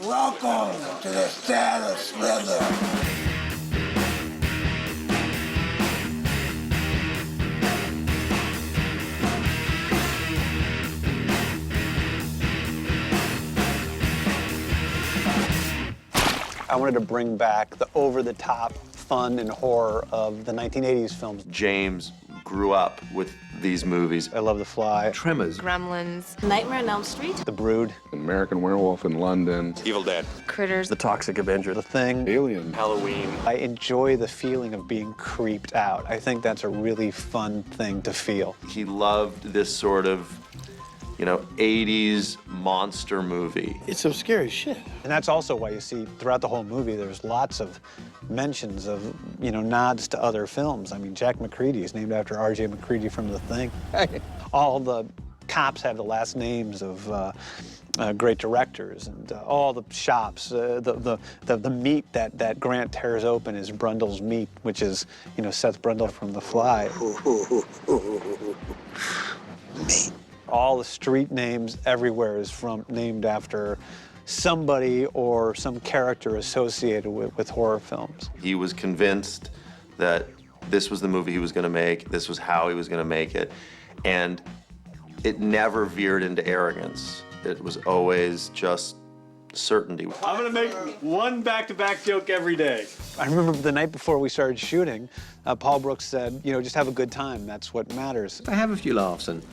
Welcome to the set of Slither. I wanted to bring back the over-the-top fun and horror of the 1980s films. James grew up with these movies. I love The Fly, Tremors, Gremlins, Nightmare on Elm Street, The Brood, American Werewolf in London, Evil Dead. Critters, The Toxic Avenger, The Thing, Alien, Halloween. I enjoy the feeling of being creeped out. I think that's a really fun thing to feel. He loved this sort of, 80s monster movie. It's some scary shit. And that's also why you see throughout the whole movie there's lots of mentions of, nods to other films. I mean, Jack McCready is named after R.J. McCready from The Thing. All the cops have the last names of great directors, and all the shops, the meat that Grant tears open is Brundle's meat, which is, Seth Brundle from The Fly. Meat. All the street names everywhere is named after somebody or some character associated with horror films. He was convinced that this was the movie he was going to make, this was how he was going to make it, and it never veered into arrogance. It was always just certainty. I'm gonna make one back-to-back joke every day. I remember the night before we started shooting, Paul Brooks said, just have a good time, that's what matters. I have a few laughs and,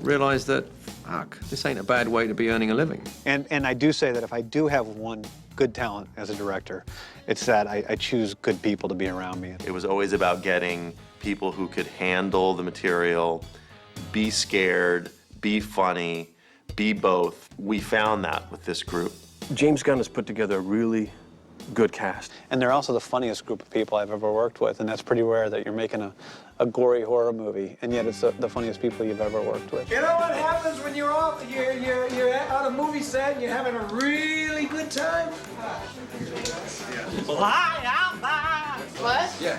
realize that, fuck, this ain't a bad way to be earning a living. And I do say that if I do have one good talent as a director, it's that I choose good people to be around me. It was always about getting people who could handle the material, be scared, be funny, be both. We found that with this group. James Gunn has put together a really good cast. And they're also the funniest group of people I've ever worked with, and that's pretty rare that you're making a gory horror movie, and yet it's the funniest people you've ever worked with. You know what happens when you're on a movie set and you're having a really good time? what? Yeah.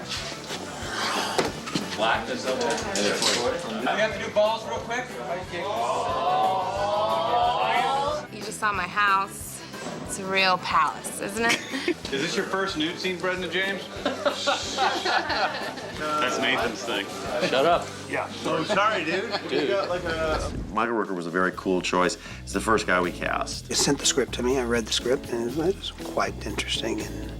Blackness of it. We have to do balls real quick. You just saw my house. It's a real palace, isn't it? Is this your first nude scene, Brendan James? That's Nathan's thing. Shut up. Yeah. Oh, sorry, dude. You got like a... Michael Rooker was a very cool choice. He's the first guy we cast. He sent the script to me. I read the script, and it was quite interesting, and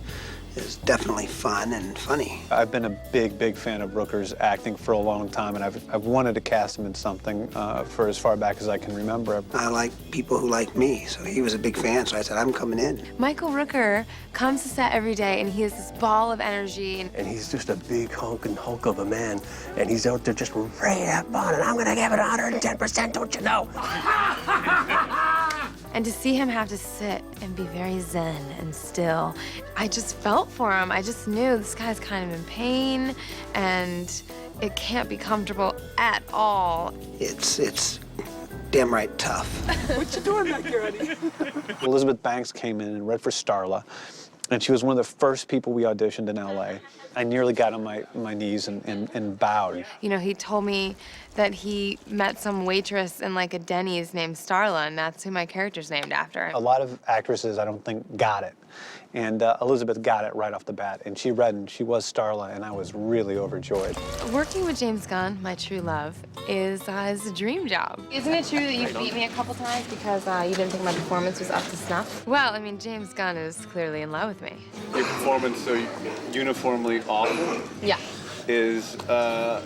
it was definitely fun and funny. I've been a big fan of Rooker's acting for a long time, and I've wanted to cast him in something for as far back as I can remember. I like people who like me, so he was a big fan, so I said, I'm coming in. Michael Rooker comes to set every day, and he has this ball of energy. And he's just a big honking hulk of a man, and he's out there just ready to have fun, and I'm gonna give it 110%, don't you know? And to see him have to sit and be very zen and still, I just felt for him. I just knew this guy's kind of in pain, and it can't be comfortable at all. It's damn right tough. What you doing back here, honey? Elizabeth Banks came in and read for Starla, and she was one of the first people we auditioned in LA. I nearly got on my knees and bowed. He told me that he met some waitress in like a Denny's named Starla, and that's who my character's named after. A lot of actresses, I don't think, got it. And Elizabeth got it right off the bat. And she read, and she was Starla, and I was really overjoyed. Working with James Gunn, my true love, is a dream job. Isn't it true that you beat me a couple times because you didn't think my performance was up to snuff? Well, I mean, James Gunn is clearly in love with me. Your performance so uniformly awful Yeah. is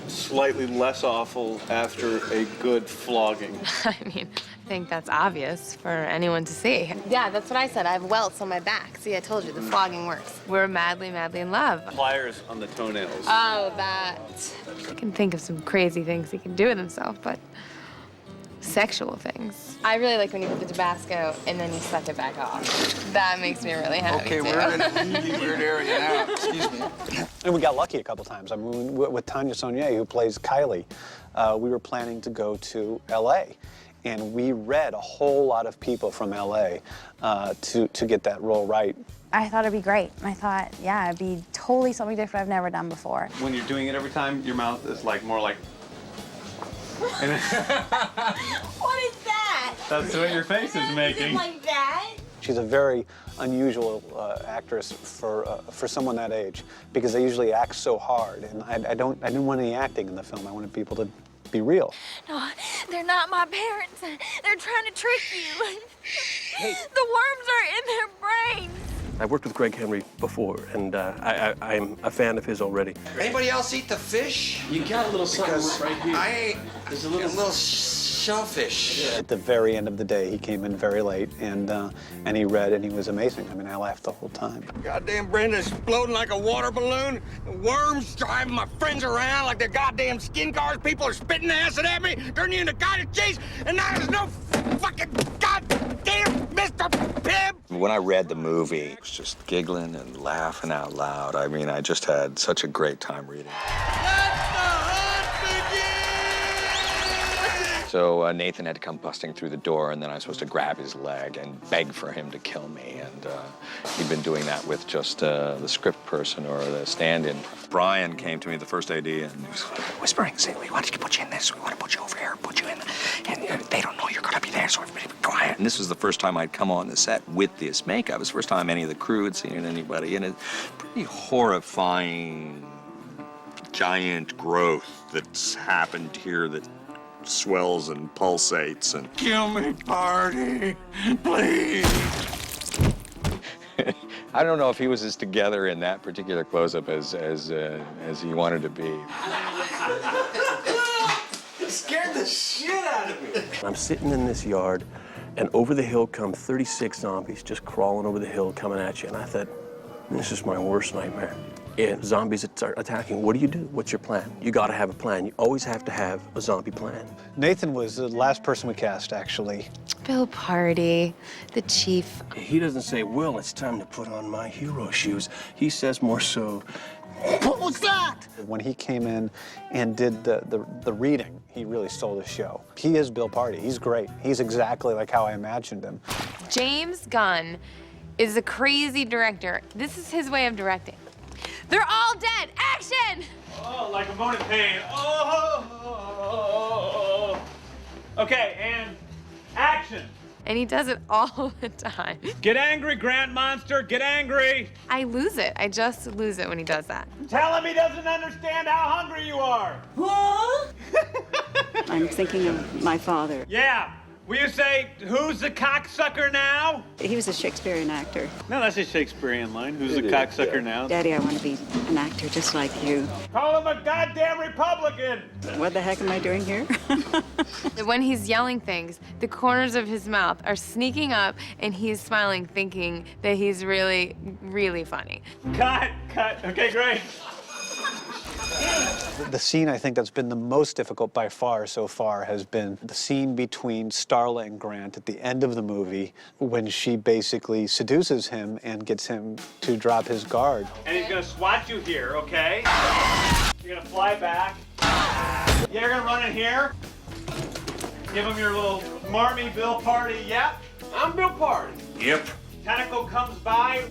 slightly less awful after a good flogging. I mean, I think that's obvious for anyone to see. Yeah, that's what I said. I have welts on my back. See, I told you, the flogging works. We're madly in love. Pliers on the toenails. Oh, that. I can think of some crazy things he can do with himself, but sexual things. I really like when you put the Tabasco and then you suck it back off. That makes me really happy, Okay, too. we're in a really weird area now. Excuse me. And we got lucky a couple times. I mean, with Tanya Saunier, who plays Kylie, we were planning to go to LA. And we read a whole lot of people from LA to get that role right. I thought it'd be great. I thought, yeah, it'd be totally something different I've never done before. When you're doing it every time, your mouth is like more like... What is that? That's what your face is making. Like that? She's a very unusual actress for someone that age, because they usually act so hard, and I didn't want any acting in the film. I wanted people to be real. No, they're not my parents. They're trying to trick you. The worms are in their brains. I worked with Greg Henry before, and I'm a fan of his already. Anybody else eat the fish? You got a little something right here. I ate a little shellfish. At the very end of the day, he came in very late, and he read, and he was amazing. I mean, I laughed the whole time. Goddamn Brenda's exploding like a water balloon. The worms driving my friends around like they're goddamn skin cars. People are spitting acid at me, turning you into cottage cheese, and now there's no fucking goddamn Mr. Pibb. When I read the movie, I was just giggling and laughing out loud. I mean, I just had such a great time reading it. So Nathan had to come busting through the door, and then I was supposed to grab his leg and beg for him to kill me. And he'd been doing that with just the script person or the stand-in. Brian came to me, the first AD, and he was whispering, saying, "We want to put you in this. We want to put you over here, put you in. And they don't know you're going to be there, so everybody be quiet." And this was the first time I'd come on the set with this makeup. It was the first time any of the crew had seen it, anybody. And it's pretty horrifying, giant growth that's happened here that swells and pulsates and Kill me, party, please. I don't know if he was as together in that particular close-up as he wanted to be. It scared the shit out of me. I'm sitting in this yard, and over the hill come 36 zombies just crawling over the hill, coming at you. And I thought, this is my worst nightmare. And zombies start attacking. What do you do? What's your plan? You got to have a plan. You always have to have a zombie plan. Nathan was the last person we cast, actually. Bill Party, the chief. He doesn't say, "Will, it's time to put on my hero shoes." He says more so, "What was that?" When he came in and did the reading, he really stole the show. He is Bill Party. He's great. He's exactly like how I imagined him. James Gunn is a crazy director. This is his way of directing. They're all dead. Action! Oh, like a moan in pain. Oh. Okay, and action. And he does it all the time. Get angry, Grant Monster. Get angry. I lose it. I just lose it when he does that. Tell him he doesn't understand how hungry you are. What? I'm thinking of my father. Yeah. Will you say, "Who's the cocksucker now"? He was a Shakespearean actor. No, that's a Shakespearean line. Who's the cocksucker now? Daddy, I want to be an actor just like you. Call him a goddamn Republican. What the heck am I doing here? When he's yelling things, the corners of his mouth are sneaking up, and he's smiling, thinking that he's really, really funny. Cut. Okay, great. The scene I think that's been the most difficult by far so far has been the scene between Starla and Grant at the end of the movie when she basically seduces him and gets him to drop his guard. And he's gonna swat you here, okay? You're gonna fly back. Yeah, you're gonna run in here. Give him your little smarmy Bill Party. Yep, I'm Bill Party. Yep. Tentacle comes by.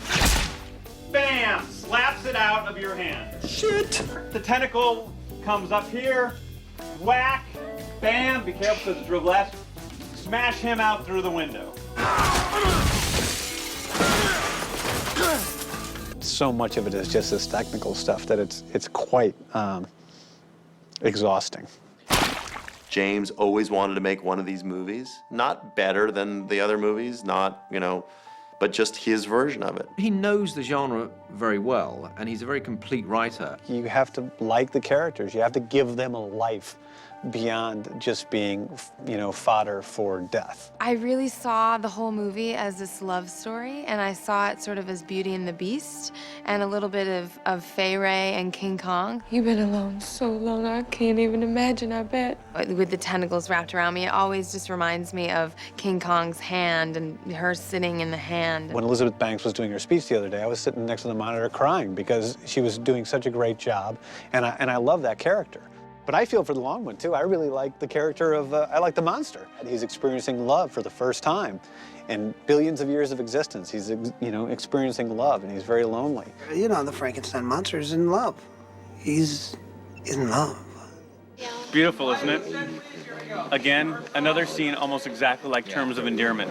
Bam! Slaps it out of your hand. Shit. The tentacle comes up here. Whack. Bam! Be careful because it's real glass. Smash him out through the window. So much of it is just this technical stuff that it's quite exhausting. James always wanted to make one of these movies. Not better than the other movies, not, but just his version of it. He knows the genre very well, and he's a very complete writer. You have to like the characters. You have to give them a life beyond just being, fodder for death. I really saw the whole movie as this love story, and I saw it sort of as Beauty and the Beast and a little bit of Fay Ray and King Kong. You've been alone so long, I can't even imagine, I bet. With the tentacles wrapped around me, it always just reminds me of King Kong's hand and her sitting in the hand. When Elizabeth Banks was doing her speech the other day, I was sitting next to the monitor crying because she was doing such a great job, and I love that character. But I feel for the long one, too. I really like the character of, I like the monster. He's experiencing love for the first time. In billions of years of existence, he's, experiencing love, and he's very lonely. The Frankenstein monster is in love. He's in love. Beautiful, isn't it? Again, another scene almost exactly like Terms of Endearment.